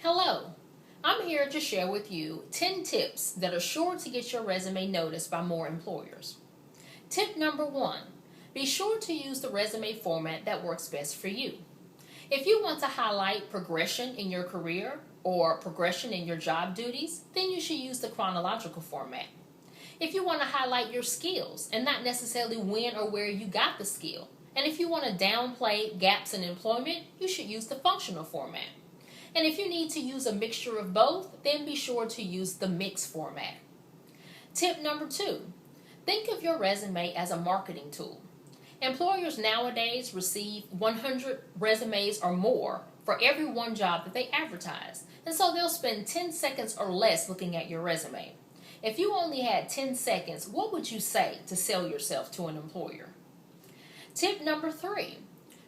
Hello, I'm here to share with you 10 tips that are sure to get your resume noticed by more employers. Tip number 1, be sure to use the resume format that works best for you. If you want to highlight progression in your career or progression in your job duties, then you should use the chronological format. If you want to highlight your skills and not necessarily when or where you got the skill, and if you want to downplay gaps in employment, you should use the functional format. And if you need to use a mixture of both, then be sure to use the mix format. Tip number 2, think of your resume as a marketing tool. Employers nowadays receive 100 resumes or more for every one job that they advertise, and so they'll spend 10 seconds or less looking at your resume. If you only had 10 seconds, what would you say to sell yourself to an employer? Tip number 3,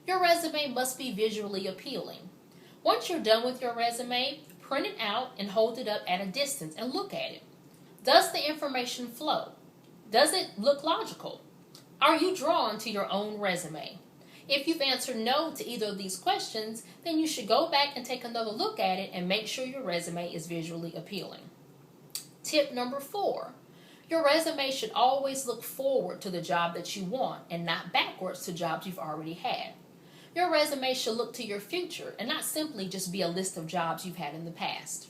your resume must be visually appealing. Once you're done with your resume, print it out and hold it up at a distance and look at it. Does the information flow? Does it look logical? Are you drawn to your own resume? If you've answered no to either of these questions, then you should go back and take another look at it and make sure your resume is visually appealing. Tip number 4, your resume should always look forward to the job that you want and not backwards to jobs you've already had. Your resume should look to your future and not simply just be a list of jobs you've had in the past.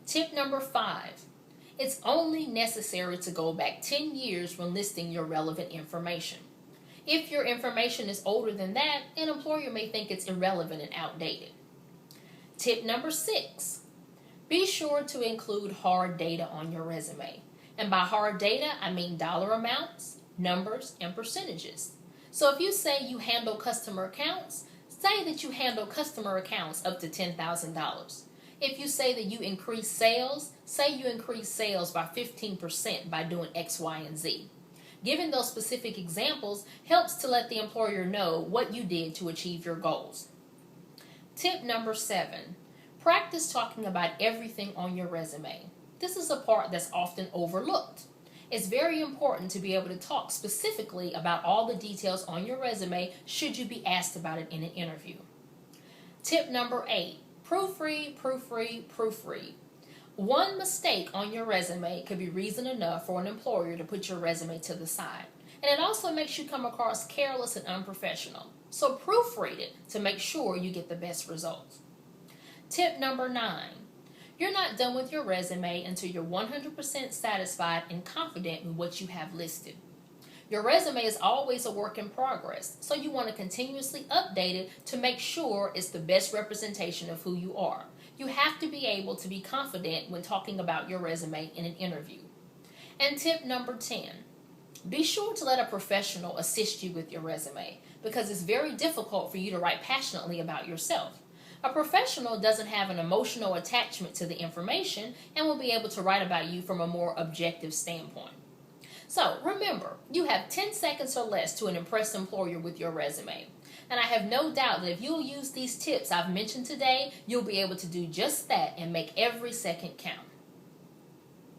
Tip number 5, it's only necessary to go back 10 years when listing your relevant information. If your information is older than that, an employer may think it's irrelevant and outdated. Tip number 6, be sure to include hard data on your resume. And by hard data, I mean dollar amounts, numbers, and percentages. So if you say you handle customer accounts, say that you handle customer accounts up to $10,000. If you say that you increase sales, say you increase sales by 15% by doing X, Y, and Z. Giving those specific examples helps to let the employer know what you did to achieve your goals. Tip number 7, practice talking about everything on your resume. This is a part that's often overlooked. It's very important to be able to talk specifically about all the details on your resume should you be asked about it in an interview. Tip number 8, proofread, proofread, proofread. One mistake on your resume could be reason enough for an employer to put your resume to the side. And it also makes you come across careless and unprofessional. So proofread it to make sure you get the best results. Tip number 9, you're not done with your resume until you're 100% satisfied and confident in what you have listed. Your resume is always a work in progress, so you want to continuously update it to make sure it's the best representation of who you are. You have to be able to be confident when talking about your resume in an interview. And tip number 10, be sure to let a professional assist you with your resume because it's very difficult for you to write passionately about yourself. A professional doesn't have an emotional attachment to the information and will be able to write about you from a more objective standpoint. So remember, you have 10 seconds or less to impress an employer with your resume. And I have no doubt that if you'll use these tips I've mentioned today, you'll be able to do just that and make every second count.